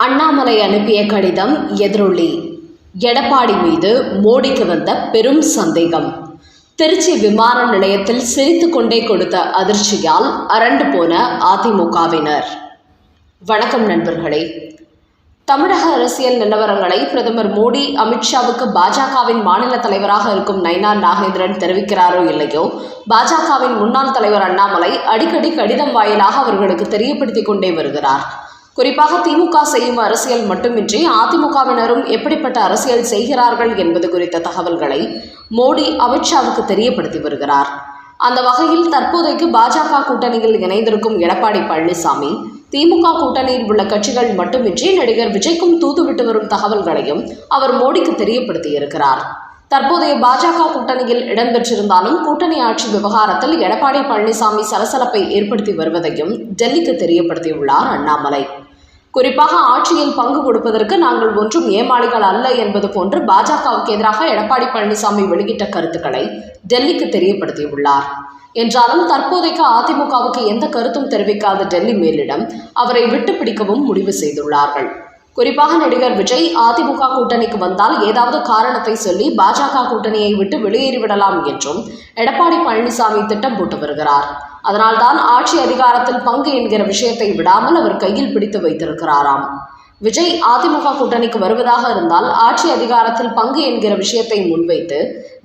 அண்ணாமலை அனுப்பிய கடிதம் எதிரொலி. எடப்பாடி மீது மோடிக்கு வந்த பெரும் சந்தேகம். திருச்சி விமான நிலையத்தில் சிரித்துக் கொண்டே கொடுத்த அதிர்ச்சியால் அரண்டு போன அதிமுகவினர். வணக்கம் நண்பர்களே. தமிழக அரசியல் நிலவரங்களை பிரதமர் மோடி அமித்ஷாவுக்கு பாஜகவின் மாநில தலைவராக இருக்கும் நயினார் நாகேந்திரன் தெரிவிக்கிறாரோ இல்லையோ, பாஜகவின் முன்னாள் தலைவர் அண்ணாமலை அடிக்கடி கடிதம் வாயிலாக அவர்களுக்கு தெரியப்படுத்திக் கொண்டே வருகிறார். குறிப்பாக திமுக செய்யும் அரசியல் மட்டுமின்றி அதிமுகவினரும் எப்படிப்பட்ட அரசியல் செய்கிறார்கள் என்பது குறித்த தகவல்களை மோடி அமித்ஷாவுக்கு தெரியப்படுத்தி வருகிறார். அந்த வகையில் தற்போதைக்கு பாஜக கூட்டணியில் இணைந்திருக்கும் எடப்பாடி பழனிசாமி திமுக கூட்டணியில் உள்ள கட்சிகள் மட்டுமின்றி நடிகர் விஜய்க்கும் தூதுவிட்டு வரும் தகவல்களையும் அவர் மோடிக்கு தெரியப்படுத்தியிருக்கிறார். தற்போதைய பாஜக கூட்டணியில் இடம்பெற்றிருந்தாலும் கூட்டணி ஆட்சி விவகாரத்தில் எடப்பாடி பழனிசாமி சலசலப்பை ஏற்படுத்தி வருவதையும் டெல்லிக்கு தெரியப்படுத்தியுள்ளார் அண்ணாமலை. குறிப்பாக ஆட்சியில் பங்கு கொடுப்பதற்கு நாங்கள் ஒன்றும் ஏமாளிகள் அல்ல என்பது போன்று பாஜகவுக்கு எதிராக எடப்பாடி பழனிசாமி வெளியிட்ட கருத்துக்களை டெல்லிக்கு தெரியப்படுத்தியுள்ளார். என்றாலும் தற்போதைக்கு அதிமுகவுக்கு எந்த கருத்தும் தெரிவிக்காத டெல்லி மேலிடம் அவரை விட்டு பிடிக்கவும் முடிவு செய்துள்ளார்கள். குறிப்பாக நடிகர் விஜய் அதிமுக கூட்டணிக்கு வந்தால் ஏதாவது காரணத்தை சொல்லி பாஜக கூட்டணியை விட்டு வெளியேறிவிடலாம் என்றும் எடப்பாடி பழனிசாமி திட்டம் போட்டு வருகிறார். அதனால்தான் ஆட்சி அதிகாரத்தில் பங்கு என்கிற விஷயத்தை விடாமல் அவர் கையில் பிடித்து வைத்திருக்கிறாராம். விஜய் அதிமுக கூட்டணிக்கு வருவதாக இருந்தால் ஆட்சி அதிகாரத்தில் பங்கு என்கிற விஷயத்தை முன்வைத்து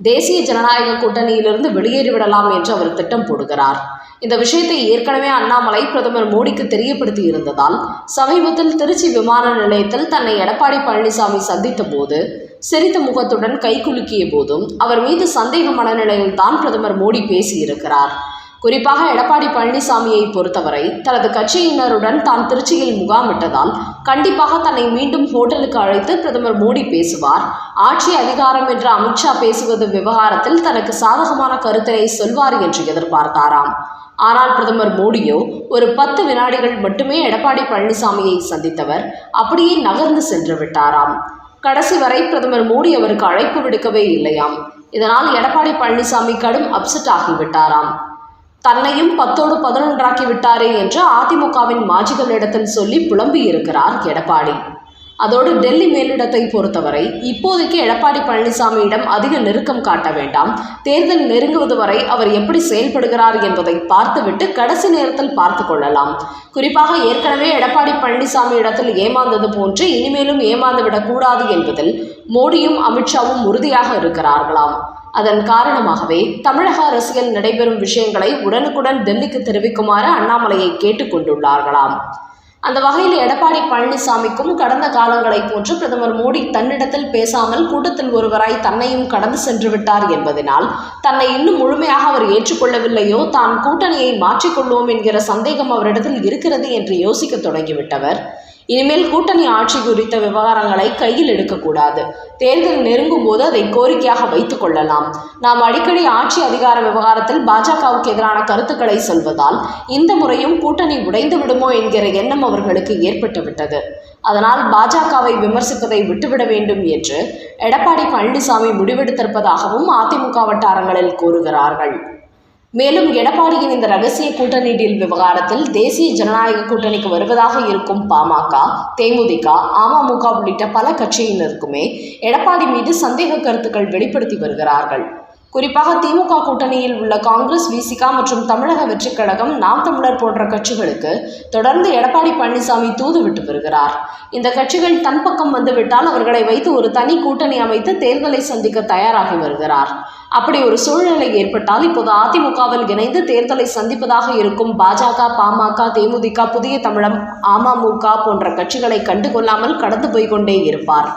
தேசிய ஜனநாயக கூட்டணியிலிருந்து வெளியேறிவிடலாம் என்று அவர் திட்டம் போடுகிறார். இந்த விஷயத்தை ஏற்கனவே அண்ணாமலை பிரதமர் மோடிக்கு தெரியப்படுத்தி இருந்ததால் சமீபத்தில் திருச்சி விமான நிலையத்தில் தன்னை எடப்பாடி பழனிசாமி சந்தித்த போது சிரித்த முகத்துடன் கைகுலுக்கிய போதும் அவர் மீது சந்தேக மனநிலையில் தான் பிரதமர் மோடி பேசியிருக்கிறார். குறிப்பாக எடப்பாடி பழனிசாமியை பொறுத்தவரை தனது கட்சியினருடன் தான் திருச்சியில் முகாமிட்டதால் கண்டிப்பாக தன்னை மீண்டும் ஹோட்டலுக்கு அழைத்து பிரதமர் மோடி பேசுவார், ஆட்சி அதிகாரம் என்று அமித்ஷா பேசுவது விவகாரத்தில் தனக்கு சாதகமான கருத்தினை சொல்வார் என்று எதிர்பார்த்தாராம். ஆனால் பிரதமர் மோடியோ ஒரு 10 வினாடிகள் மட்டுமே எடப்பாடி பழனிசாமியை சந்தித்தவர் அப்படியே நகர்ந்து சென்று விட்டாராம். கடைசி வரை பிரதமர் மோடி அவருக்கு அழைப்பு விடுக்கவே இல்லையாம். இதனால் எடப்பாடி பழனிசாமி கடும் அப்செட் ஆகிவிட்டாராம். தன்னையும் 10ஓடு 11 விட்டாரே என்று அதிமுகவின் மாஜிகளிடத்தில் சொல்லி புலம்பி இருக்கிறார் எடப்பாடி. அதோடு டெல்லி மேலிடத்தை பொறுத்தவரை இப்போதைக்கு எடப்பாடி பழனிசாமியிடம் அதிக நெருக்கம் காட்ட வேண்டாம், தேர்தல் நெருங்குவது வரை அவர் எப்படி செயல்படுகிறார் என்பதை பார்த்துவிட்டு கடைசி நேரத்தில் பார்த்து கொள்ளலாம். குறிப்பாக ஏற்கனவே எடப்பாடி பழனிசாமி இடத்தில் ஏமாந்தது போன்று இனிமேலும் ஏமாந்து விடக்கூடாது என்பதில் மோடியும் அமித்ஷாவும் உறுதியாக இருக்கிறார்களாம். அதன் காரணமாகவே தமிழக அரசியல் நடைபெறும் விஷயங்களை உடனுக்குடன் டெல்லிக்கு தெரிவிக்குமாறு அண்ணாமலையை கேட்டுக்கொண்டுள்ளார்களாம். அந்த வகையில் எடப்பாடி பழனிசாமிக்கும் கடந்த காலங்களைப் போன்று பிரதமர் மோடி தன்னிடத்தில் பேசாமல் கூட்டத்தில் ஒருவராய் தன்னையும் கடந்து சென்று விட்டார் என்பதனால் தன்னை இன்னும் முழுமையாக அவர் ஏற்றுக்கொள்ளவில்லையோ, தான் கூட்டணியை மாற்றிக்கொள்வோம் என்கிற சந்தேகம் அவரிடத்தில் இருக்கிறது என்று யோசிக்க தொடங்கிவிட்டவர் இனிமேல் கூட்டணி ஆட்சி குறித்த விவகாரங்களை கையில் எடுக்கக்கூடாது, தேர்தல் நெருங்கும் போது அதை கோரிக்கையாக வைத்துக் கொள்ளலாம். நாம் அடிக்கடி ஆட்சி அதிகார விவகாரத்தில் பாஜகவுக்கு எதிரான கருத்துக்களை சொல்வதால் இந்த முறையும் கூட்டணி உடைந்து விடுமோ என்கிற எண்ணம் அவர்களுக்கு ஏற்பட்டுவிட்டது. அதனால் பாஜகவை விமர்சிப்பதை விட்டுவிட வேண்டும் என்று எடப்பாடி பழனிசாமி முடிவெடுத்திருப்பதாகவும் அதிமுக வட்டாரங்களில் கூறுகிறார்கள். மேலும் எடப்பாடியின் இந்த ரகசிய கூட்டணி டீல் விவகாரத்தில் தேசிய ஜனநாயக கூட்டணிக்கு வருவதாக இருக்கும் பாமக, தேமுதிக, அமமுக உள்ளிட்ட பல கட்சியினருக்குமே எடப்பாடி மீது சந்தேக கருத்துக்கள் வெளிப்படுத்தி வருகிறார்கள். குறிப்பாக திமுக கூட்டணியில் உள்ள காங்கிரஸ், விசிக மற்றும் தமிழக வெற்றிக் கழகம், நாம் தமிழர் போன்ற கட்சிகளுக்கு தொடர்ந்து எடப்பாடி பழனிசாமி தூது விட்டு வருகிறார். இந்த கட்சிகள் தன் பக்கம் வந்துவிட்டால் அவர்களை வைத்து ஒரு தனி கூட்டணி அமைத்து தேர்தலை சந்திக்க தயாராகி வருகிறார். அப்படி ஒரு சூழ்நிலை ஏற்பட்டால் இப்போது அதிமுகவில் இணைந்து தேர்தலை சந்திப்பதாக இருக்கும் பாஜக, பாமக, தேமுதிக, புதிய தமிழம், அமமுக போன்ற கட்சிகளை கண்டுகொள்ளாமல் கடந்து போய்கொண்டே இருப்பார்.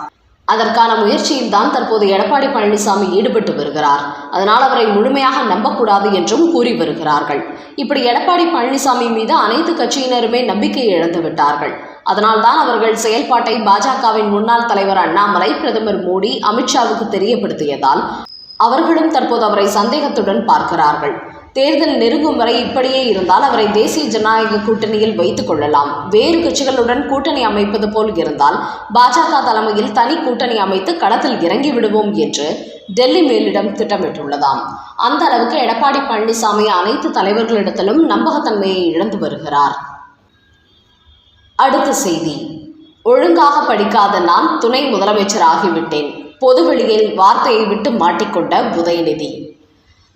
அதற்கான முயற்சியில் தான் தற்போது எடப்பாடி பழனிசாமி ஈடுபட்டு வருகிறார். அதனால் அவரை முழுமையாக நம்பக்கூடாது என்றும் கூறி வருகிறார்கள். இப்படி எடப்பாடி பழனிசாமி மீது அனைத்து கட்சியினருமே நம்பிக்கை இழந்து விட்டார்கள். அதனால்தான் அவர்கள் செயல்பாட்டை பாஜகவின் முன்னாள் தலைவர் அண்ணாமலை பிரதமர் மோடி அமித்ஷாவுக்கு தெரியப்படுத்தியதால் அவர்களும் தற்போது அவரை சந்தேகத்துடன் பார்க்கிறார்கள். தேர்தல் நெருங்கும் வரை இப்படியே இருந்தால் அவரை தேசிய ஜனநாயக கூட்டணியில் வைத்துக் கொள்ளலாம். வேறு கட்சிகளுடன் கூட்டணி அமைப்பது போல் இருந்தால் பாஜக தலைமையில் தனி கூட்டணி அமைத்து களத்தில் இறங்கி விடுவோம் என்று டெல்லி மேலிடம் திட்டமிட்டுள்ளதாம். அந்த அளவுக்கு எடப்பாடி பழனிசாமி அனைத்து தலைவர்களிடத்திலும் நம்பகத்தன்மையை இழந்து வருகிறார். அடுத்த செய்தி. ஒழுங்காக படிக்காத நான் துணை முதலமைச்சர் ஆகிவிட்டேன். பொதுவெளியில் வார்த்தையை விட்டு மாட்டிக்கொண்ட உதயநிதி.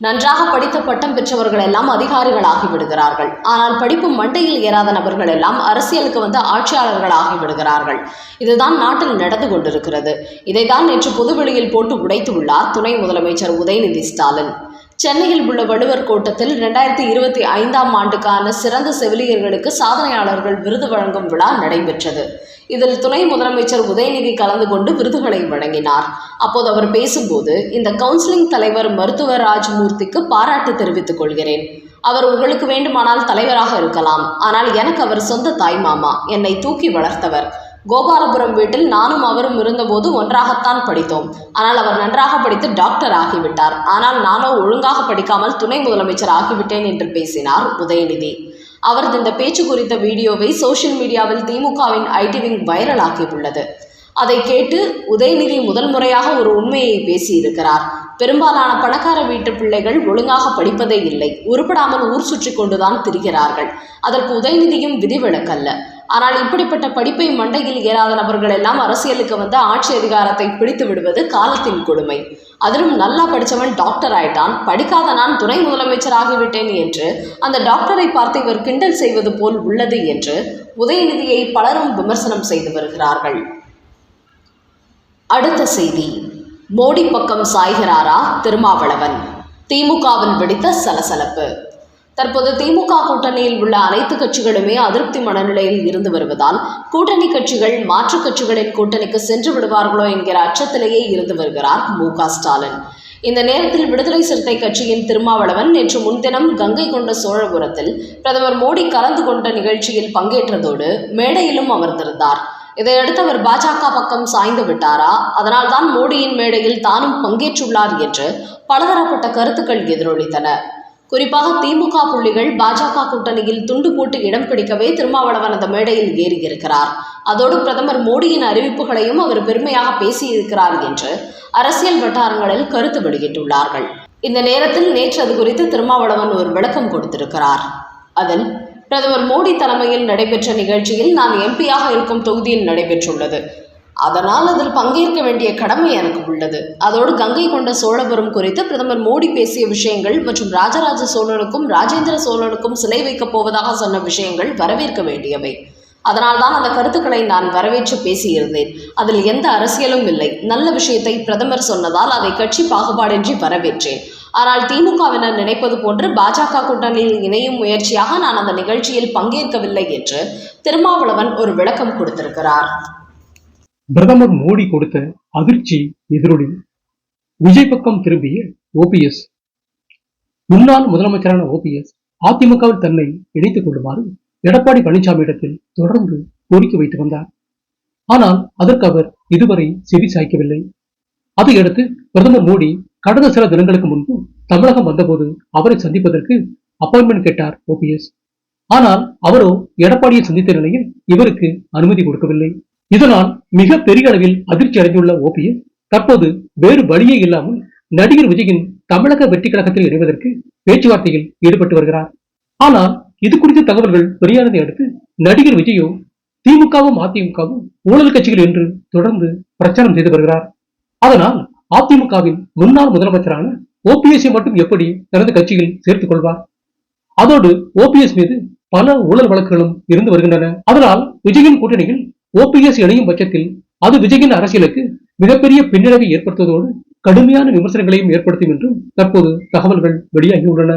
நன்றாக படித்த பட்டம் பெற்றவர்கள் எல்லாம் அதிகாரிகள் ஆகிவிடுகிறார்கள். ஆனால் படிப்பு மண்டையில் ஏறாத நபர்கள் எல்லாம் அரசியலுக்கு வந்து ஆட்சியாளர்கள் ஆகிவிடுகிறார்கள். இதுதான் நாட்டில் நடந்து கொண்டிருக்கிறது. இதைதான் நேற்று பொதுவெளியில் போட்டு உடைத்து உள்ளார் துணை முதலமைச்சர் உதயநிதி ஸ்டாலின். சென்னையில் உள்ள வள்ளுவர் கோட்டத்தில் 2025ஆம் ஆண்டுக்கான சிறந்த செவிலியர்களுக்கு சாதனையாளர்கள் விருது வழங்கும் விழா நடைபெற்றது. இதில் துணை முதலமைச்சர் உதயநிதி கலந்து கொண்டு விருதுகளை வழங்கினார். அப்போது அவர் பேசும்போது, இந்த கவுன்சிலிங் தலைவர் மருத்துவர் ராஜ்மூர்த்திக்கு பாராட்டு தெரிவித்துக் கொள்கிறேன். அவர் உங்களுக்கு வேண்டுமானால் தலைவராக இருக்கலாம். ஆனால் எனக்கு அவர் சொந்த தாய்மாமா, என்னை தூக்கி வளர்த்தவர். கோபாலபுரம் வீட்டில் நானும் அவரும் இருந்தபோது ஒன்றாகத்தான் படித்தோம். ஆனால் அவர் நன்றாக படித்து டாக்டர் ஆகிவிட்டார். ஆனால் நானோ ஒழுங்காக படிக்காமல் துணை முதலமைச்சர் ஆகிவிட்டேன் என்று பேசினார் உதயநிதி. அவரது இந்த பேச்சு குறித்த வீடியோவை சோசியல் மீடியாவில் திமுகவின் ஐடி விங் வைரல் ஆகியுள்ளது. அதை கேட்டு உதயநிதி முதல் முறையாக ஒரு உண்மையை பேசியிருக்கிறார். பெரும்பாலான பணக்கார வீட்டு பிள்ளைகள் ஒழுங்காக படிப்பதே இல்லை, உருப்படாமல் ஊர் சுற்றி கொண்டுதான் திரிகிறார்கள். அதற்கு உதயநிதியும் விதிவிலக்கல்ல. ஆனால் இப்படிப்பட்ட படிப்பை மண்டையில் ஏறாத நபர்கள் எல்லாம் அரசியலுக்கு வந்து ஆட்சி அதிகாரத்தை பிடித்து விடுவது காலத்தின் கொடுமை. அதிலும் நல்லா படித்தவன் டாக்டர் ஆயிட்டான், படிக்காத நான் துணை முதலமைச்சர் ஆகிவிட்டேன் என்று அந்த டாக்டரை பார்த்து இவர் கிண்டல் செய்வது போல் உள்ளது என்று உதயநிதியை பலரும் விமர்சனம் செய்து வருகிறார்கள். அடுத்த செய்தி, மோடி பக்கம் சாய்கிறாரா திருமாவளவன்? திமுகவில் வெடித்த சலசலப்பு. தற்போது திமுக கூட்டணியில் உள்ள அனைத்து கட்சிகளுமே அதிருப்தி மனநிலையில் இருந்து வருவதால் கூட்டணி கட்சிகள் மாற்றுக் கட்சிகளின் கூட்டணிக்கு சென்று விடுவார்களோ என்கிற அச்சத்திலேயே இருந்து வருகிறார் மு.க. ஸ்டாலின். இந்த நேரத்தில் விடுதலை சிறுத்தை கட்சியின் திருமாவளவன் நேற்று முன்தினம் கங்கை கொண்ட சோழபுரத்தில் பிரதமர் மோடி கலந்து கொண்ட நிகழ்ச்சியில் பங்கேற்றதோடு மேடையிலும் அமர்ந்திருந்தார். இதையடுத்து அவர் பாஜக பக்கம் சாய்ந்து விட்டாரா, அதனால்தான் மோடியின் மேடையில் தானும் பங்கேற்றுள்ளார் என்று பலதரப்பட்ட கருத்துக்கள் எதிரொலித்தன. குறிப்பாக திமுக புள்ளிகள் பாஜக கூட்டணியில் துண்டு போட்டு இடம் பிடிக்கவே திருமாவளவன் அந்த மேடையில் ஏறியிருக்கிறார். அதோடு பிரதமர் மோடியின் அறிவிப்புகளையும் அவர் பெருமையாக பேசியிருக்கிறார் என்று அரசியல் வட்டாரங்களில் கருத்து வெளியிட்டுள்ளார்கள். இந்த நேரத்தில் நேற்று அது குறித்து திருமாவளவன் ஒரு விளக்கம் கொடுத்திருக்கிறார். அதில், பிரதமர் மோடி தலைமையில் நடைபெற்ற நிகழ்ச்சியில் நான் எம்பியாக இருக்கும் தொகுதியில் நடைபெற்றுள்ளது. அதனால் அதில் பங்கேற்க வேண்டிய கடமை எனக்கு உள்ளது. அதோடு கங்கை கொண்ட சோழபுரம் குறித்து பிரதமர் மோடி பேசிய விஷயங்கள் மற்றும் ராஜராஜ சோழனுக்கும் ராஜேந்திர சோழனுக்கும் சிலை வைக்கப் போவதாக சொன்ன விஷயங்கள் வரவேற்க வேண்டியவை. அதனால்தான் அந்த கருத்துக்களை நான் வரவேற்று பேசியிருந்தேன். அதில் எந்த அரசியலும் இல்லை. நல்ல விஷயத்தை பிரதமர் சொன்னதால் அதை கட்சி பாகுபாடின்றி வரவேற்றேன். ஆனால் திமுகவினர் நினைப்பது போன்று பாஜக கூட்டணியில் இணையும் முயற்சியாக நான் அந்த நிகழ்ச்சியில் பங்கேற்கவில்லை என்று திருமாவளவன் ஒரு விளக்கம் கொடுத்திருக்கிறார். பிரதமர் மோடி கொடுத்த அதிர்ச்சி எதிரொலி. விஜய் பக்கம் திரும்பிய ஓபிஎஸ். முன்னாள் முதலமைச்சரான ஓபிஎஸ் அதிமுகவில் தன்னை இணைத்துக் கொள்ளுமாறு எடப்பாடி பழனிசாமியிடத்தில் தொடர்ந்து கோரிக்கை வைத்து வந்தார். ஆனால் அதற்கு அவர் இதுவரை செவி சாய்க்கவில்லை. அதையடுத்து பிரதமர் மோடி கடந்த சில தினங்களுக்கு முன்பு தமிழகம் வந்தபோது அவரை சந்திப்பதற்கு அப்பாயின்மெண்ட் கேட்டார் ஓபிஎஸ். ஆனால் அவரோ எடப்பாடியை சந்தித்த நிலையில் இவருக்கு அனுமதி கொடுக்கவில்லை. இதனால் மிக பெரிய அளவில் அதிர்ச்சி அடைந்துள்ள ஓபிஎஸ் தற்போது வேறு வழியே இல்லாமல் நடிகர் விஜயின் தமிழக வெற்றி கழகத்தில் இணைவதற்கு பேச்சுவார்த்தையில் ஈடுபட்டு வருகிறார். ஆனால் இது குறித்த தகவல்கள் வெளியானதை அடுத்து நடிகர் விஜயோ திமுகவும் அதிமுகவும் ஊழல் கட்சிகள் என்று தொடர்ந்து பிரச்சாரம் செய்து வருகிறார். அதனால் அதிமுகவின் முன்னாள் முதலமைச்சரான ஓபிஎஸ்ஐ மட்டும் எப்படி தனது கட்சியில் சேர்த்துக் கொள்வார்? அதோடு ஓபிஎஸ் மீது பல ஊழல் வழக்குகளும் இருந்து வருகின்றன. அதனால் விஜயின் கூட்டணியில் ஓபிஎஸ் இணையும் பட்சத்தில் அது விஜயின் அரசியலுக்கு மிகப்பெரிய பின்னடைவை ஏற்படுத்துவதோடு கடுமையான விமர்சனங்களையும் ஏற்படுத்தும் என்றும் தற்போது தகவல்கள் வெளியாகியுள்ளன.